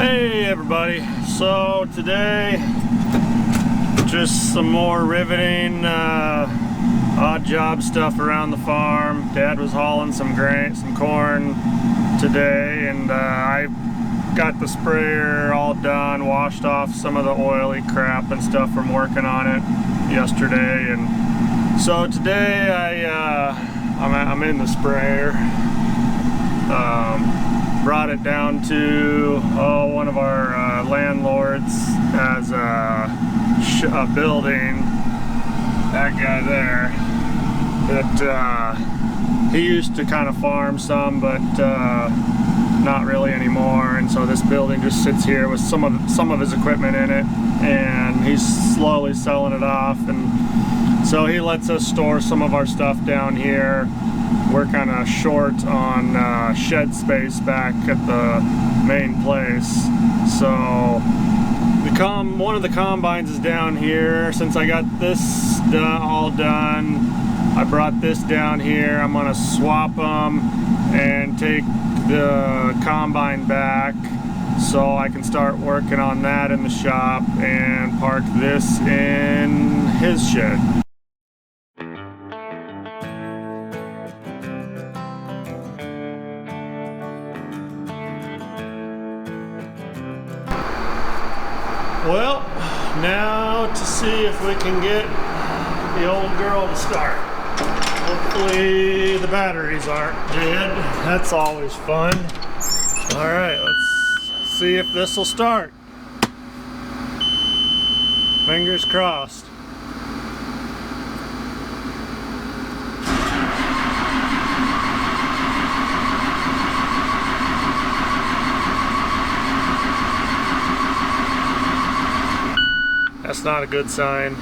Hey everybody, so today just some more riveting odd job stuff around the farm. Dad was hauling some corn today, and I got the sprayer all done, washed off some of the oily crap and stuff from working on it yesterday. And so today I'm in the sprayer. Brought it down to one of our landlords has a building, that guy there, that he used to kind of farm some, but not really anymore. And so this building just sits here with some of his equipment in it, and he's slowly selling it off. And so he lets us store some of our stuff down here. We're kind of short on shed space back at the main place, so one of the combines is down here. Since I got this all done, I brought this down here. I'm gonna swap them and take the combine back so I can start working on that in the shop and park this in his shed. Well, now to see if we can get the old girl to start. Hopefully the batteries aren't dead. That's always fun. All right, let's see if this will start. Fingers crossed. That's not a good sign.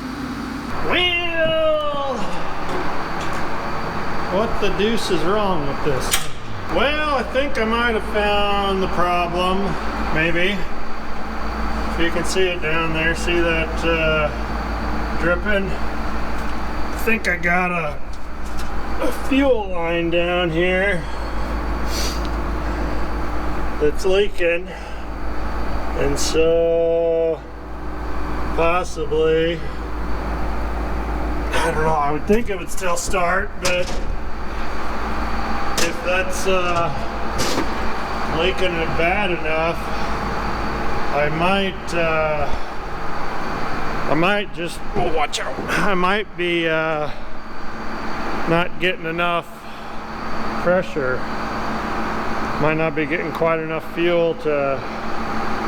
Well, what the deuce is wrong with this? Well, I think I might have found the problem, maybe. If you can see it down there, see that dripping? I think I got a fuel line down here that's leaking, and so possibly, I don't know, I would think it would still start, but if that's leaking it bad enough, I might just, oh, watch out, I might be not getting enough pressure, might not be getting quite enough fuel to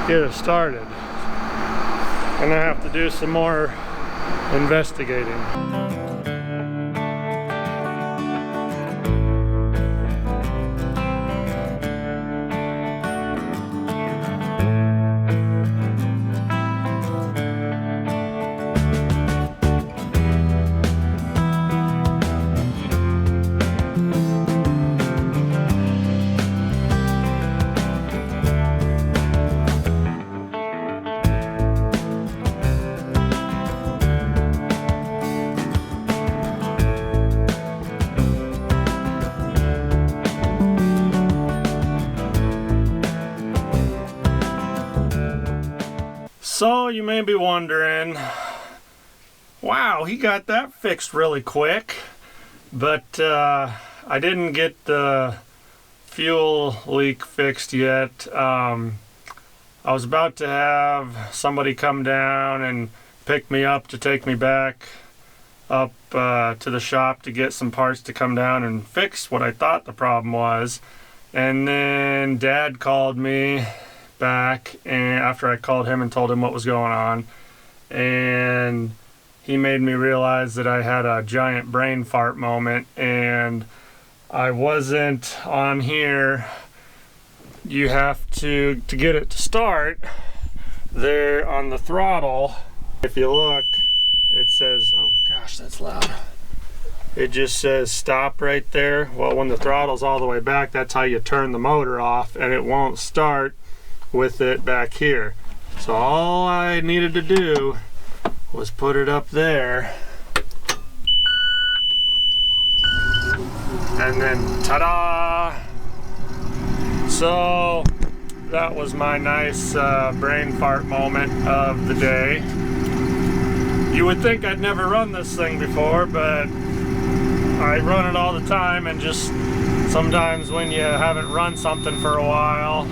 get it started. I'm gonna have to do some more investigating. So you may be wondering, wow, he got that fixed really quick, but I didn't get the fuel leak fixed yet. I was about to have somebody come down and pick me up to take me back up to the shop to get some parts to come down and fix what I thought the problem was. And then Dad called me back, and after I called him and told him what was going on, and he made me realize that I had a giant brain fart moment, and I wasn't on here. You have to get it to start there on the throttle. If you look, it says, oh gosh, that's loud. It just says stop right there. Well, when the throttle's all the way back, that's how you turn the motor off, and it won't start with it back here. So all I needed to do was put it up there, and then ta-da! So that was my nice brain fart moment of the day. You would think I'd never run this thing before, but I run it all the time, and just sometimes when you haven't run something for a while,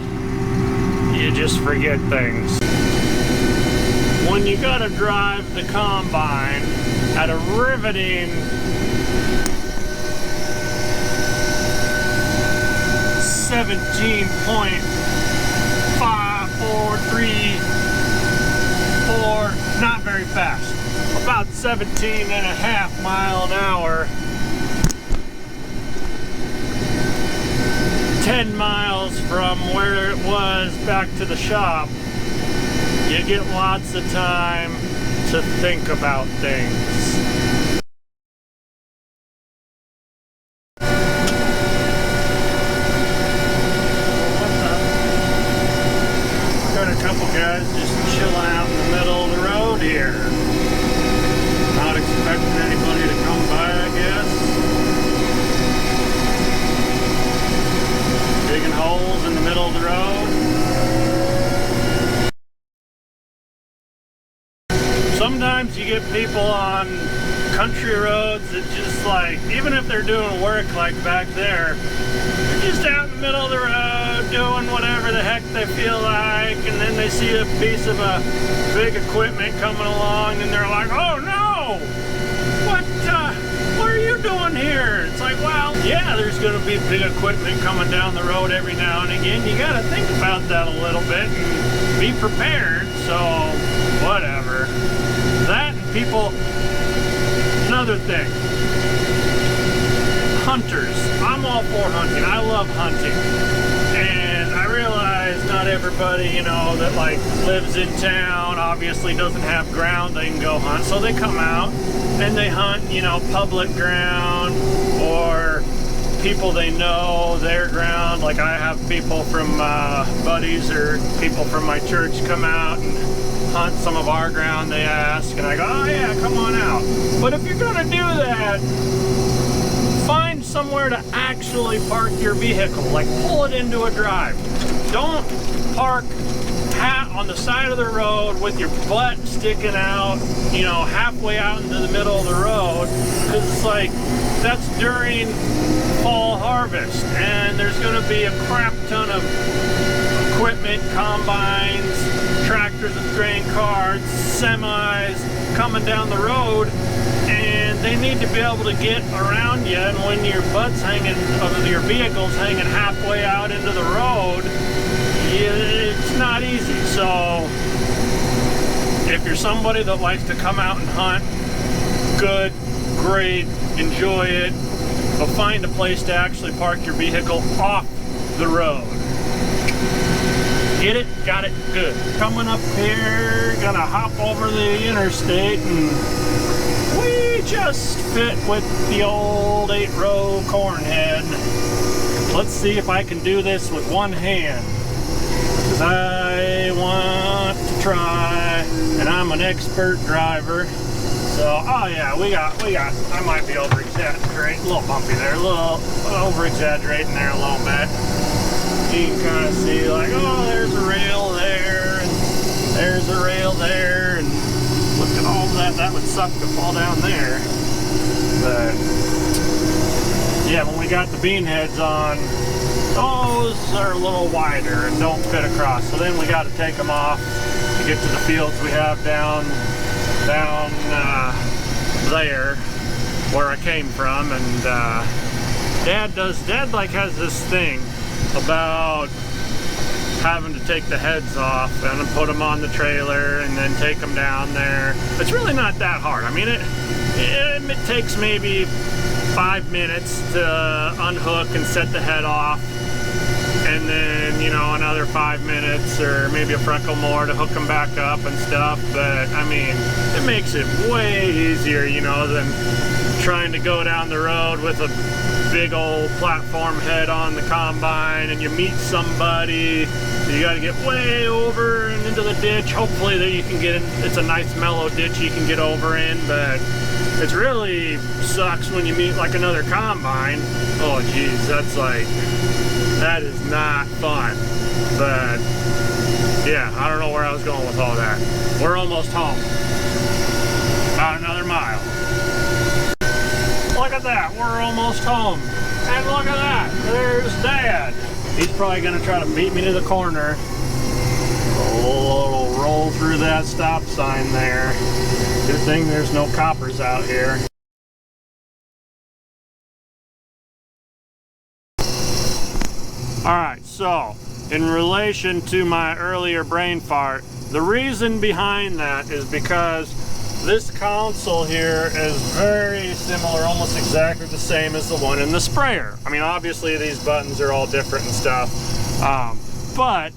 you just forget things. When you gotta drive the combine at a riveting 17.5434, not very fast, about 17.5 miles an hour, 10 miles from where it was back to the shop, you get lots of time to think about things. Got a couple guys just chilling out in the middle of the road here. Not expecting anybody to come by, I guess. Digging holes in the middle of the road. Sometimes you get people on country roads that just like, even if they're doing work like back there, they're just out in the middle of the road doing whatever the heck they feel like, and then they see a piece of a big equipment coming along and they're like, oh no! What are you doing here? It's like, well, yeah, there's gonna be big equipment coming down the road every now and again. You gotta think about that a little bit and be prepared, so whatever. That and people, another thing, hunters. I'm all for hunting. I love hunting. And I realize not everybody, you know, that like lives in town obviously doesn't have ground they can go hunt. So they come out and they hunt, you know, public ground or people they know, their ground. Like I have people from buddies or people from my church come out and hunt some of our ground, they ask, and I go, oh yeah, come on out. But if you're gonna do that, find somewhere to actually park your vehicle, like pull it into a drive. Don't park on the side of the road with your butt sticking out, you know, halfway out into the middle of the road, because it's like, that's during fall harvest, and there's gonna be a crap ton of equipment, combines, tractors and grain carts, semis coming down the road, and they need to be able to get around you. And when your butt's hanging, or your vehicle's hanging halfway out into the road, it's not easy. So if you're somebody that likes to come out and hunt, good, great, enjoy it, but find a place to actually park your vehicle off the road. Get it? Got it? Good. Coming up here, gonna hop over the interstate, and we just fit with the old 8-row corn head. Let's see if I can do this with one hand, because I want to try, and I'm an expert driver. So, oh yeah, we got, I might be over-exaggerating, a little bumpy there, a little over-exaggerating there a little bit. You can kind of see like, oh, there's a rail there, and there's a rail there, and look at all that. That would suck to fall down there. But yeah, when we got the bean heads on, those are a little wider and don't fit across. So then we got to take them off to get to the fields we have down there where I came from. And Dad like has this thing about having to take the heads off and put them on the trailer and then take them down there. It's really not that hard. I mean, it takes maybe 5 minutes to unhook and set the head off, and then, you know, another 5 minutes or maybe a freckle more to hook them back up and stuff. But I mean, it makes it way easier, you know, than trying to go down the road with a big old platform head on the combine, and you meet somebody, you got to get way over and into the ditch. Hopefully that you can get in, it's a nice mellow ditch you can get over in, but It really sucks when you meet like another combine. Oh geez, that is not fun. But yeah, I don't know where I was going with all that. We're almost home. About another mile. Look at that, we're almost home. And look at that, there's Dad. He's probably gonna try to beat me to the corner. Oh, roll through that stop sign there. Good thing there's no coppers out here. Alright, so in relation to my earlier brain fart, the reason behind that is because this console here is very similar, almost exactly the same as the one in the sprayer. I mean, obviously these buttons are all different and stuff, but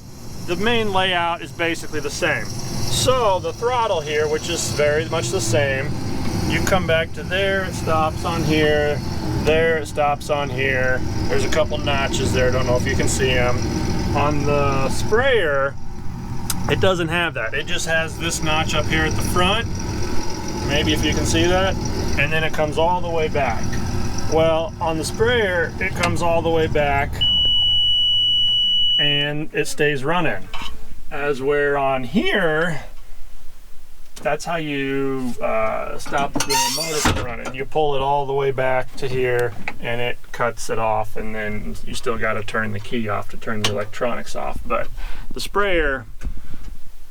the main layout is basically the same. So the throttle here, which is very much the same, you come back to there, it stops on here, there it stops on here. There's a couple notches there, don't know if you can see them. On the sprayer, it doesn't have that. It just has this notch up here at the front. Maybe if you can see that. And then it comes all the way back. Well, on the sprayer, it comes all the way back and it stays running. As where on here, that's how you stop the motor from running. You pull it all the way back to here and it cuts it off, and then you still got to turn the key off to turn the electronics off. But the sprayer,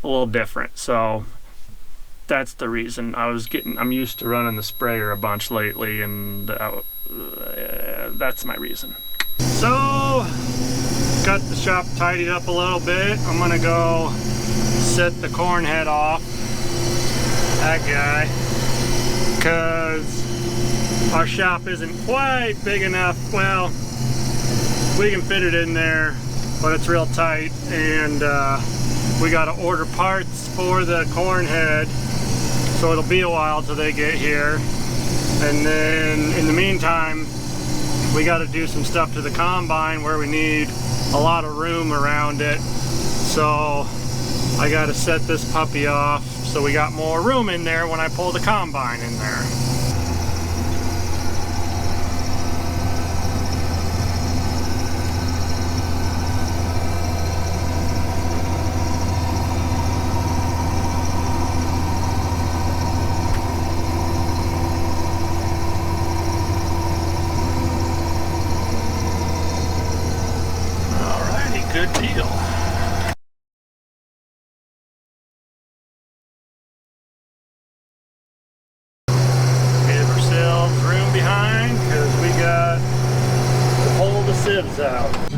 a little different. So that's the reason. I'm used to running the sprayer a bunch lately, and that's my reason. So got the shop tidied up a little bit. I'm gonna go set the corn head off, that guy, because our shop isn't quite big enough. Well, we can fit it in there, but it's real tight, and we got to order parts for the corn head, so it'll be a while till they get here. And then in the meantime, we got to do some stuff to the combine where we need a lot of room around it. So I got to set this puppy off so we got more room in there when I pull the combine in there. Good deal. Give ourselves room behind because we got to pull the sieves out.